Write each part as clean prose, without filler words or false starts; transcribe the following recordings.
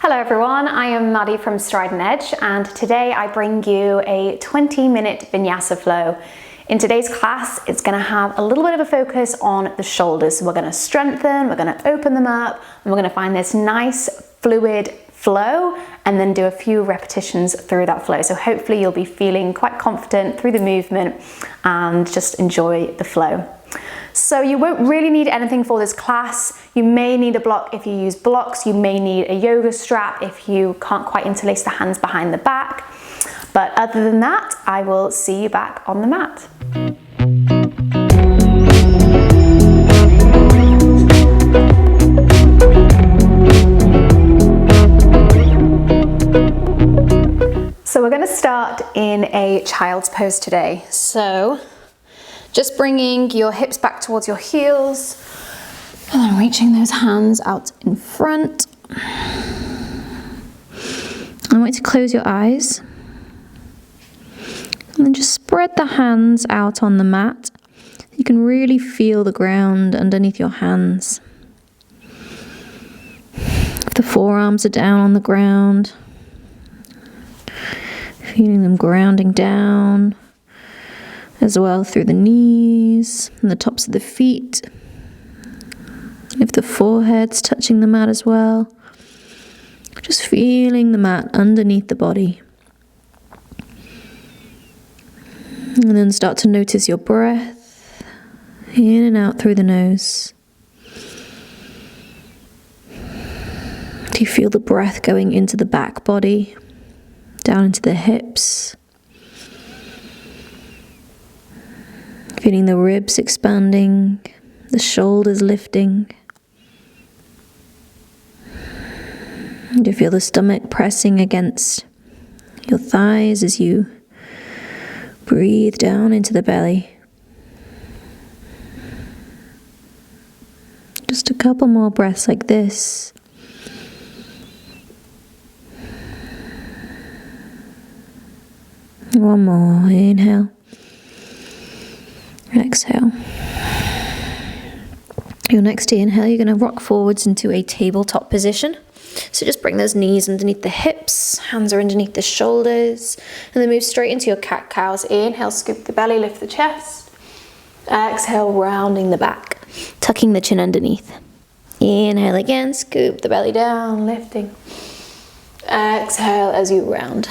Hello everyone, I am Maddie from Stride and Edge, and today I bring you a 20-minute Vinyasa flow. In today's class, it's going to have a little bit of a focus on the shoulders. So we're going to strengthen, we're going to open them up, and we're going to find this nice fluid flow and then do a few repetitions through that flow. So hopefully you'll be feeling quite confident through the movement and just enjoy the flow. So you won't really need anything for this class. You may need a block if you use blocks. You may need a yoga strap if you can't quite interlace the hands behind the back. But other than that, I will see you back on the mat. So we're going to start in a child's pose today. So just bringing your hips back towards your heels and then reaching those hands out in front. I want you to close your eyes and then just spread the hands out on the mat. You can really feel the ground underneath your hands. If the forearms are down on the ground, feeling them grounding down as well through the knees and the tops of the feet. If the forehead's touching the mat as well, just feeling the mat underneath the body. And then start to notice your breath in and out through the nose. Do you feel the breath going into the back body, down into the hips? Feeling the ribs expanding, the shoulders lifting. Do you feel the stomach pressing against your thighs as you breathe down into the belly? Just a couple more breaths like this. One more, inhale. Exhale. Your next inhale, you're going to rock forwards into a tabletop position. So just bring those knees underneath the hips, hands are underneath the shoulders, and then move straight into your cat-cows. Inhale, scoop the belly, lift the chest. Exhale, rounding the back, tucking the chin underneath. Inhale again, scoop the belly down, lifting. Exhale as you round.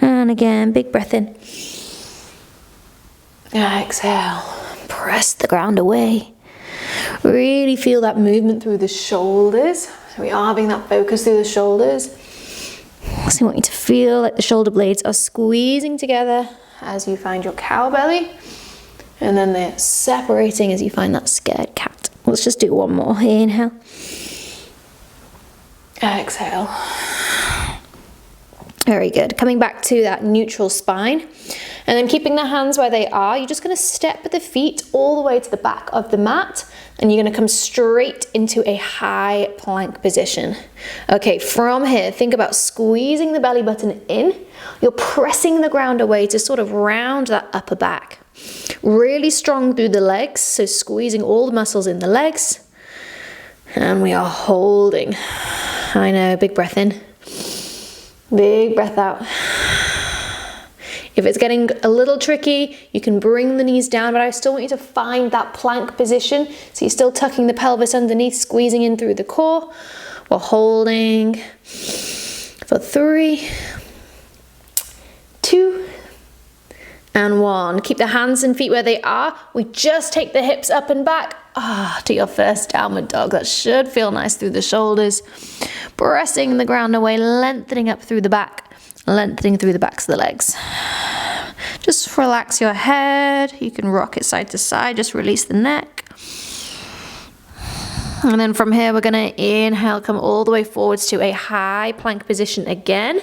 And again, big breath in. Exhale, press the ground away. Really feel that movement through the shoulders. So we are having that focus through the shoulders. So I want you to feel like the shoulder blades are squeezing together as you find your cow belly. And then they're separating as you find that scared cat. Let's just do one more. Inhale. Exhale. Very good. Coming back to that neutral spine. And then keeping the hands where they are, you're just going to step the feet all the way to the back of the mat. And you're going to come straight into a high plank position. Okay, from here, think about squeezing the belly button in. You're pressing the ground away to sort of round that upper back. Really strong through the legs, so squeezing all the muscles in the legs. And we are holding. I know, big breath in. Big breath out. If it's getting a little tricky, you can bring the knees down, but I still want you to find that plank position. So you're still tucking the pelvis underneath, squeezing in through the core. We're holding for 3, 2, and 1. Keep the hands and feet where they are. We just take the hips up and back to your first downward dog. That should feel nice through the shoulders. Pressing the ground away, lengthening up through the back, lengthening through the backs of the legs. Just relax your head. You can rock it side to side. Just release the neck. And then from here, we're going to inhale, come all the way forwards to a high plank position again.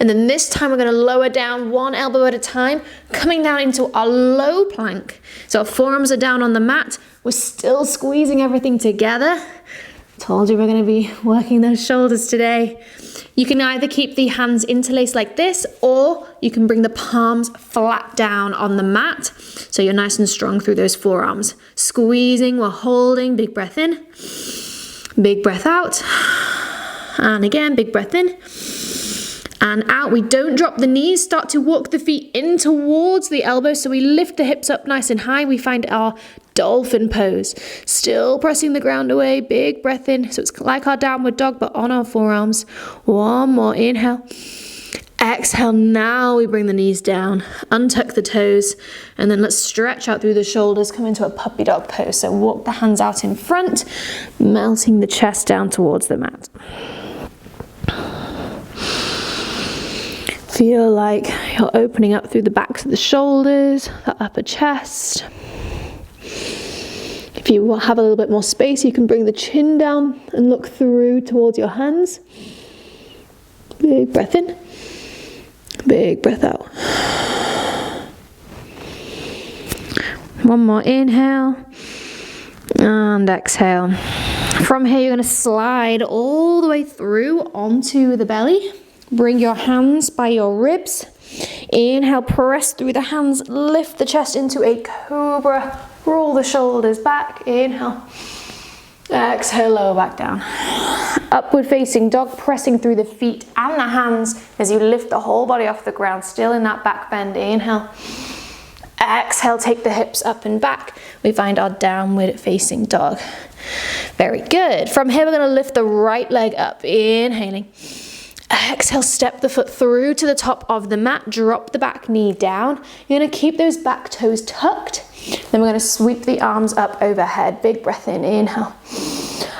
And then this time, we're going to lower down one elbow at a time, coming down into our low plank. So our forearms are down on the mat. We're still squeezing everything together. Told you we're going to be working those shoulders today. You can either keep the hands interlaced like this, or you can bring the palms flat down on the mat. So you're nice and strong through those forearms. Squeezing, we're holding, big breath in, big breath out. And again, big breath in. And out. We don't drop the knees. Start to walk the feet in towards the elbows. So we lift the hips up nice and high. We find our dolphin pose. Still pressing the ground away. Big breath in. So it's like our downward dog, but on our forearms. One more. Inhale. Exhale. Now we bring the knees down. Untuck the toes. And then let's stretch out through the shoulders. Come into a puppy dog pose. So walk the hands out in front. Melting the chest down towards the mat. Feel like you're opening up through the backs of the shoulders, the upper chest. If you have a little bit more space, you can bring the chin down and look through towards your hands. Big breath in, big breath out. One more inhale and exhale. From here, you're going to slide all the way through onto the belly. Bring your hands by your ribs. Inhale, press through the hands, lift the chest into a cobra, roll the shoulders back. Inhale, exhale, lower back down. Upward facing dog, pressing through the feet and the hands as you lift the whole body off the ground, still in that back bend. Inhale, exhale, take the hips up and back. We find our downward facing dog. Very good. From here, we're going to lift the right leg up, inhaling. Exhale, step the foot through to the top of the mat, drop the back knee down. You're going to keep those back toes tucked. Then we're going to sweep the arms up overhead. Big breath in, inhale.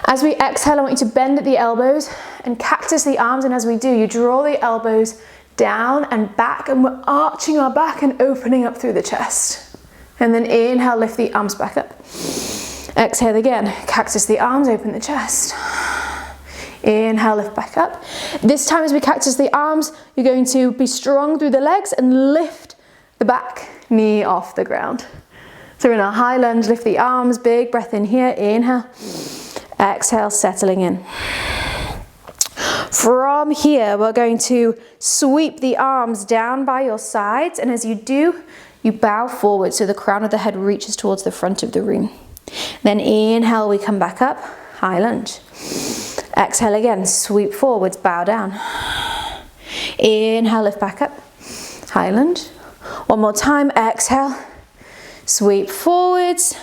As we exhale, I want you to bend at the elbows and cactus the arms. And as we do, you draw the elbows down and back, and we're arching our back and opening up through the chest. And then inhale, lift the arms back up. Exhale again, cactus the arms, open the chest. Inhale, lift back up. This time as we cactus the arms, you're going to be strong through the legs and lift the back knee off the ground. So we're in a high lunge, lift the arms, big breath in here, inhale. Exhale, settling in. From here, we're going to sweep the arms down by your sides, and as you do, you bow forward so the crown of the head reaches towards the front of the room. Then inhale, we come back up, high lunge. Exhale again, sweep forwards, bow down. Inhale, lift back up, high lunge. One more time, exhale, sweep forwards.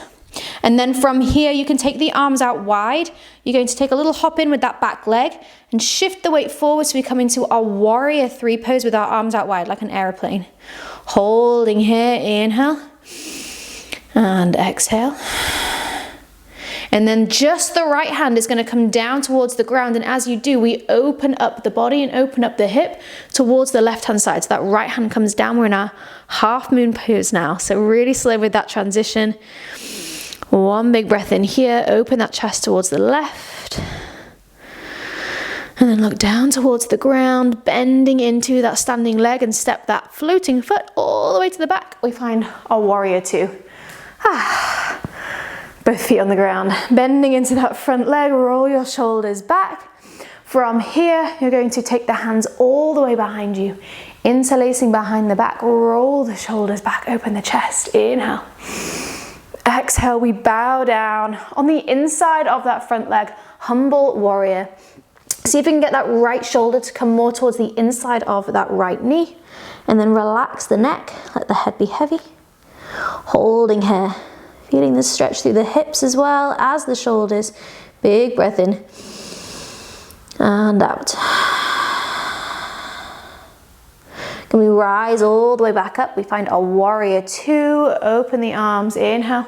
And then from here, you can take the arms out wide. You're going to take a little hop in with that back leg and shift the weight forward so we come into our warrior three pose with our arms out wide like an airplane. Holding here, inhale and exhale. And then just the right hand is going to come down towards the ground. And as you do, we open up the body and open up the hip towards the left-hand side. So that right hand comes down. We're in our half moon pose now. So really slow with that transition. One big breath in here. Open that chest towards the left. And then look down towards the ground, bending into that standing leg and step that floating foot all the way to the back. We find our warrior two. Both feet on the ground, bending into that front leg, roll your shoulders back. From here, you're going to take the hands all the way behind you, interlacing behind the back, roll the shoulders back, open the chest, inhale. Exhale, we bow down on the inside of that front leg, humble warrior. See if you can get that right shoulder to come more towards the inside of that right knee, and then relax the neck, let the head be heavy. Holding here. Feeling the stretch through the hips as well as the shoulders. Big breath in and out. Can we rise all the way back up? We find our warrior two. Open the arms, inhale.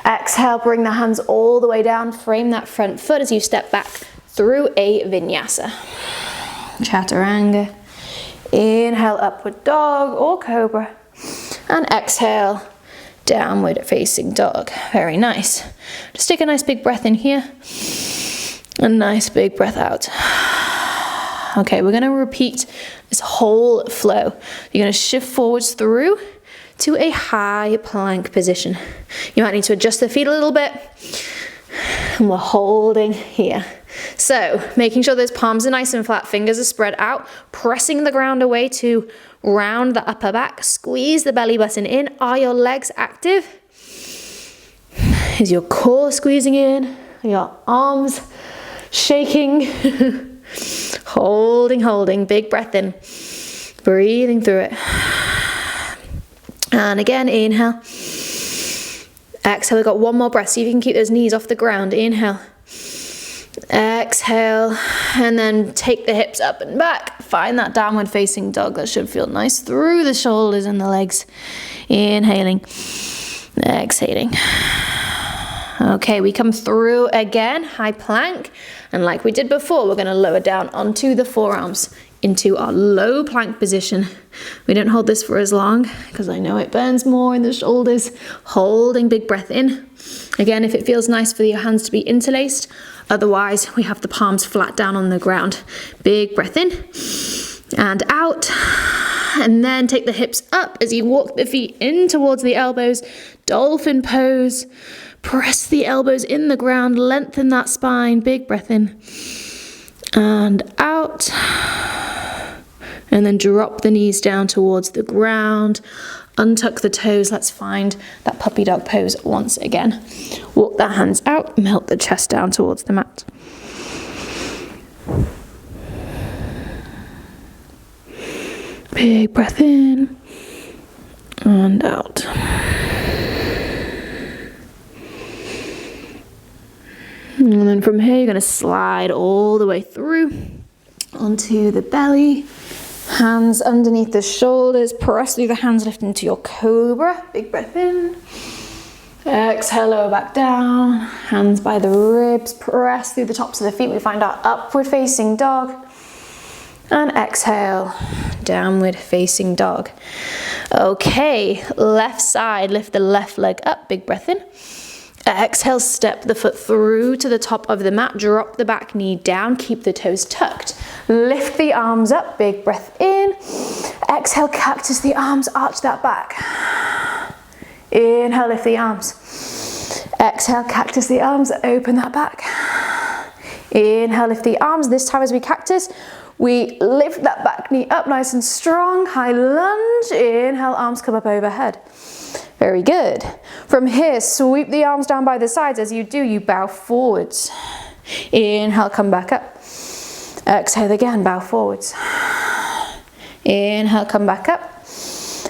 Exhale, bring the hands all the way down. Frame that front foot as you step back through a vinyasa. Chaturanga. Inhale, upward dog or cobra. And exhale, downward facing dog. Very nice. Just take a nice big breath in here. A nice big breath out. Okay, we're going to repeat this whole flow. You're going to shift forwards through to a high plank position. You might need to adjust the feet a little bit. And we're holding here. So, making sure those palms are nice and flat, fingers are spread out, pressing the ground away to round the upper back, squeeze the belly button in. Are your legs active? Is your core squeezing in? Are your arms shaking? Holding, big breath in. Breathing through it. And again, inhale. Exhale, we've got one more breath. See if you can keep those knees off the ground. Inhale. Exhale. And then take the hips up and back. Find that downward facing dog. That should feel nice through the shoulders and the legs. Inhaling. Exhaling. Okay, we come through again, high plank. And like we did before, we're going to lower down onto the forearms into our low plank position. We don't hold this for as long because I know it burns more in the shoulders. Holding, big breath in. Again, if it feels nice for your hands to be interlaced, otherwise we have the palms flat down on the ground. Big breath in and out. And then take the hips up as you walk the feet in towards the elbows. Dolphin pose. Press the elbows in the ground, lengthen that spine, big breath in and out. And then drop the knees down towards the ground, untuck the toes. Let's find that puppy dog pose once again. Walk the hands out, melt the chest down towards the mat. Big breath in and out. And then from here, you're going to slide all the way through onto the belly. Hands underneath the shoulders. Press through the hands, lift into your cobra. Big breath in. Exhale, lower back down. Hands by the ribs. Press through the tops of the feet. We find our upward facing dog. And exhale, downward facing dog. Okay, left side. Lift the left leg up. Big breath in. Exhale, step the foot through to the top of the mat, drop the back knee down, keep the toes tucked. Lift the arms up, big breath in. Exhale, cactus the arms, arch that back. Inhale, lift the arms. Exhale, cactus the arms, open that back. Inhale, lift the arms. This time as we cactus, we lift that back knee up nice and strong. High lunge. Inhale, arms come up overhead. Very good. From here, sweep the arms down by the sides. As you do, you bow forwards. Inhale, come back up. Exhale again, bow forwards. Inhale, come back up.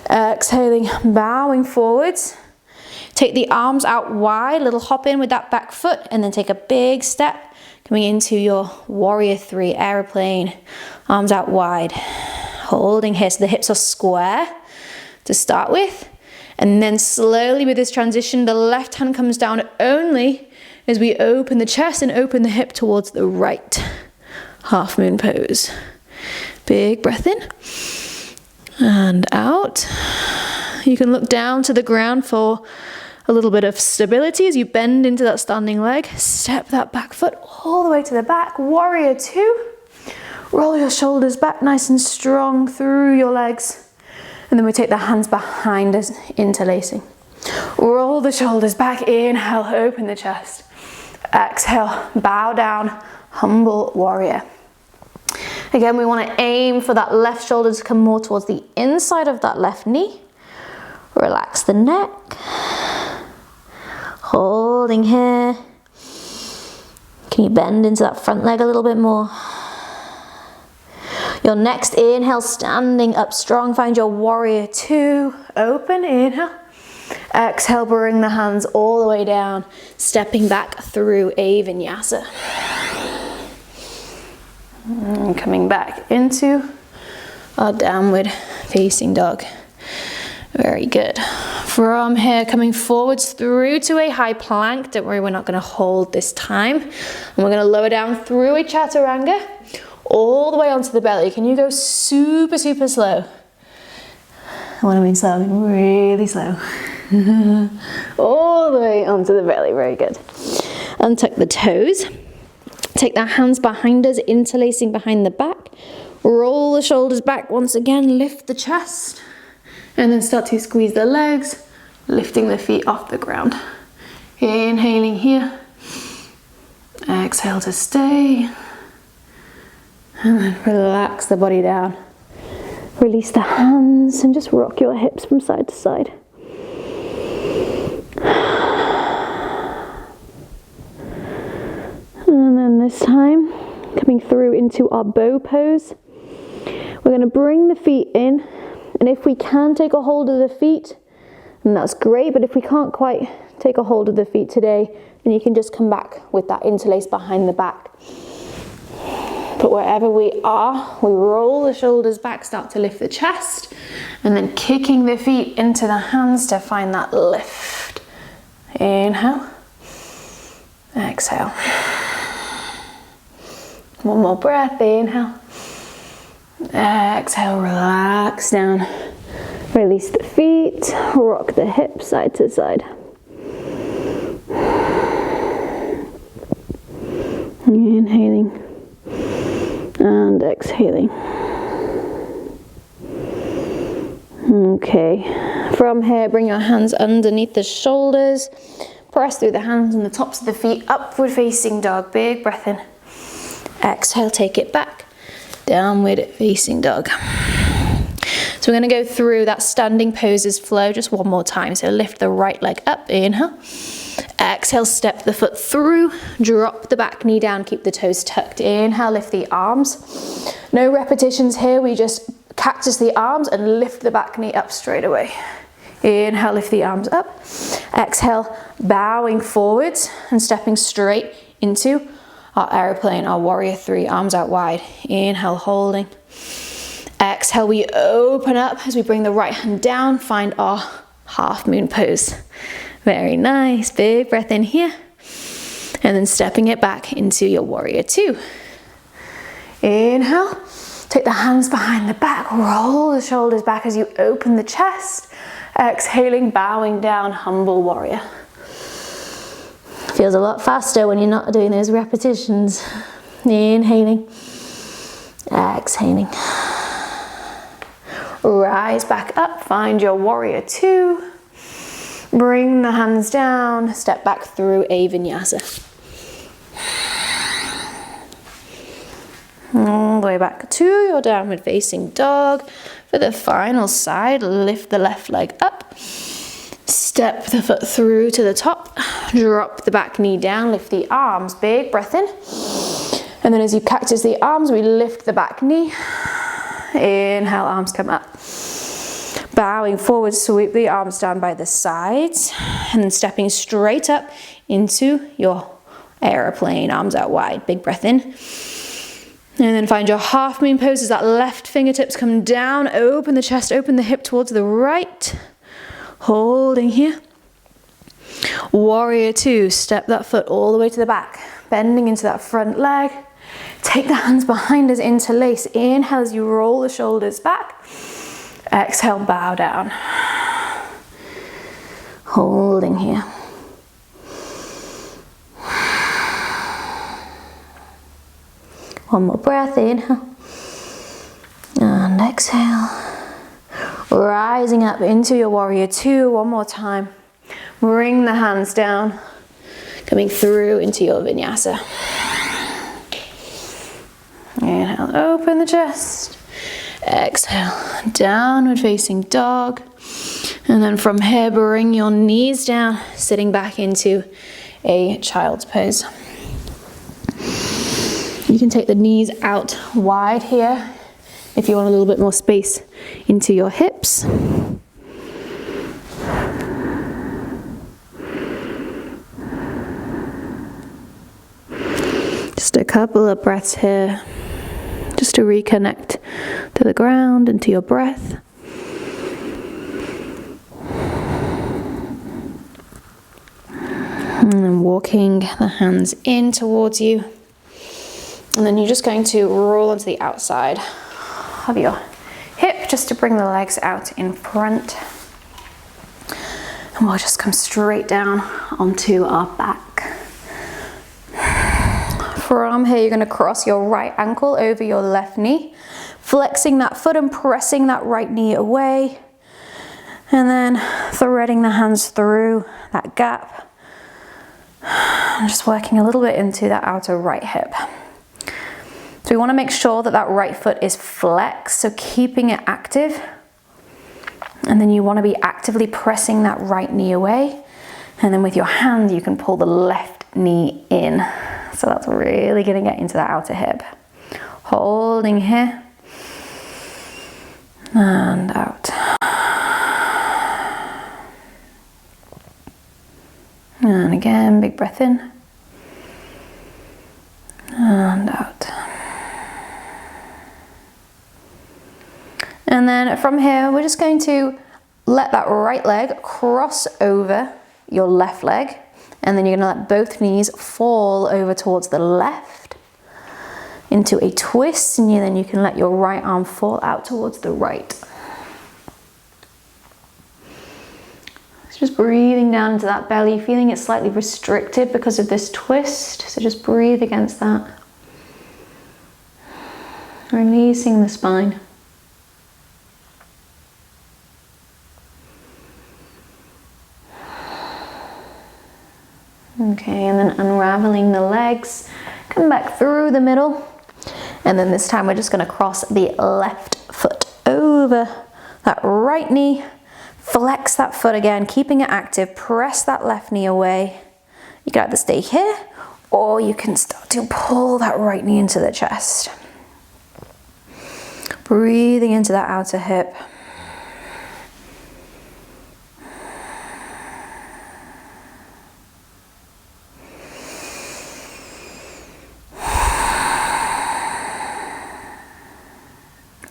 Exhaling, bowing forwards. Take the arms out wide, little hop in with that back foot, and then take a big step, coming into your warrior three, aeroplane. Arms out wide. Holding here, so the hips are square to start with. And then slowly with this transition, the left hand comes down only as we open the chest and open the hip towards the right. Half moon pose. Big breath in and out. You can look down to the ground for a little bit of stability as you bend into that standing leg. Step that back foot all the way to the back. Warrior two. Roll your shoulders back nice and strong through your legs. And then we take the hands behind us, interlacing. Roll the shoulders back, inhale, open the chest. Exhale, bow down, humble warrior. Again, we want to aim for that left shoulder to come more towards the inside of that left knee. Relax the neck. Holding here. Can you bend into that front leg a little bit more? Your next inhale, standing up strong, find your warrior two, open, inhale. Exhale, bring the hands all the way down, stepping back through a vinyasa. And coming back into our downward facing dog. Very good. From here, coming forwards through to a high plank. Don't worry, we're not going to hold this time. And we're going to lower down through a chaturanga. All the way onto the belly. Can you go super, super slow? When I mean slow, I mean really slow. All the way onto the belly, very good. Untuck the toes. Take the hands behind us, interlacing behind the back. Roll the shoulders back once again, lift the chest. And then start to squeeze the legs, lifting the feet off the ground. Inhaling here. Exhale to stay. And then relax the body down. Release the hands and just rock your hips from side to side. And then this time, coming coming through into our bow pose. We're going to bring the feet in, and if we can take a hold of the feet, and that's great, but if we can't quite take a hold of the feet today, then you can just come back with that interlace behind the back. But wherever we are, we roll the shoulders back, start to lift the chest, and then kicking the feet into the hands to find that lift. Inhale, exhale. One more breath, inhale. Exhale, relax down. Release the feet, rock the hips side to side. Inhaling and exhaling. Okay, from here, bring your hands underneath the shoulders. Press through the hands and the tops of the feet, upward facing dog. Big breath in. Exhale, take it back. Downward facing dog. So we're going to go through that standing poses flow just one more time. So lift the right leg up, inhale. Exhale, step the foot through, drop the back knee down, keep the toes tucked. Inhale, lift the arms. No repetitions here, we just cactus the arms and lift the back knee up straight away. Inhale, lift the arms up. Exhale, bowing forwards and stepping straight into our aeroplane, our warrior three, arms out wide. Inhale, holding. Exhale, we open up as we bring the right hand down, find our half moon pose. Very nice, big breath in here. And then stepping it back into your warrior two. Inhale, take the hands behind the back, roll the shoulders back as you open the chest. Exhaling, bowing down, humble warrior. Feels a lot faster when you're not doing those repetitions. Inhaling, exhaling. Rise back up, find your warrior two. Bring the hands down, step back through a vinyasa. All the way back to your downward facing dog. For the final side, lift the left leg up. Step the foot through to the top. Drop the back knee down, lift the arms, big breath in. And then as you cactus the arms, we lift the back knee. Inhale, arms come up. Bowing forward, sweep the arms down by the sides. And then stepping straight up into your aeroplane, arms out wide, big breath in. And then find your half moon pose as that left fingertips come down, open the chest, open the hip towards the right. Holding here. Warrior two, step that foot all the way to the back, bending into that front leg. Take the hands behind us, interlace. Inhale as you roll the shoulders back. Exhale, bow down. Holding here. One more breath, inhale. And exhale. Rising up into your warrior two, one more time. Bring the hands down, coming through into your vinyasa. Inhale, open the chest. Exhale, downward facing dog. And then from here, bring your knees down, sitting back into a child's pose. You can take the knees out wide here if you want a little bit more space into your hips. Just a couple of breaths here, just to reconnect to the ground and to your breath. And then walking the hands in towards you. And then you're just going to roll onto the outside of your hip just to bring the legs out in front. And we'll just come straight down onto our back. From here, you're going to cross your right ankle over your left knee, flexing that foot and pressing that right knee away. And then threading the hands through that gap. And just working a little bit into that outer right hip. So we want to make sure that that right foot is flexed, so keeping it active. And then you want to be actively pressing that right knee away. And then with your hand, you can pull the left knee in. So that's really going to get into that outer hip. holding here. And out. And again, big breath in. And out. And then from here, we're just going to let that right leg cross over your left leg. And then you're going to let both knees fall over towards the left into a twist. And then you can let your right arm fall out towards the right. So just breathing down into that belly, feeling it slightly restricted because of this twist. So just breathe against that. Releasing the spine. Okay, and then unraveling the legs, come back through the middle, and then this time we're just going to cross the left foot over that right knee, flex that foot again, keeping it active, press that left knee away. You can either stay here, or you can start to pull that right knee into the chest. Breathing into that outer hip.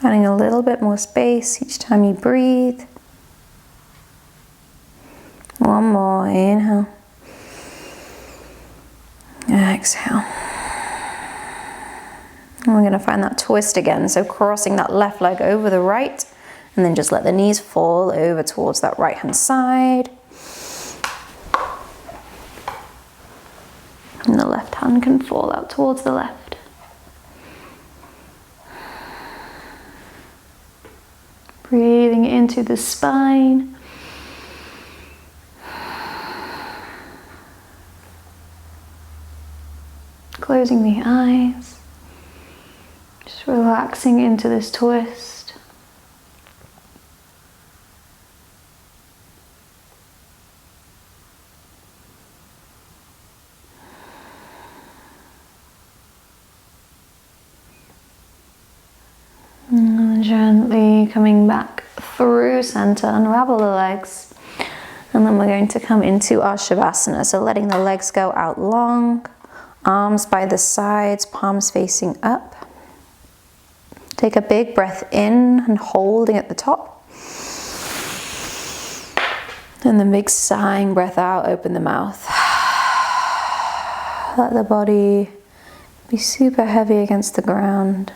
Adding a little bit more space each time you breathe. One more, inhale. Exhale. And we're going to find that twist again. So crossing that left leg over the right, and then just let the knees fall over towards that right hand side. And the left hand can fall out towards the left. Breathing into the spine. Closing the eyes. Just relaxing into this twist. And gently coming back through center, unravel the legs. And then we're going to come into our Savasana. So letting the legs go out long, arms by the sides, palms facing up. Take a big breath in and holding at the top. And then big sighing breath out, open the mouth. Let the body be super heavy against the ground.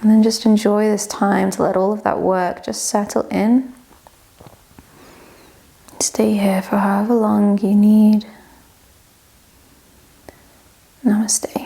And then just enjoy this time to let all of that work just settle in. Stay here for however long you need. Namaste.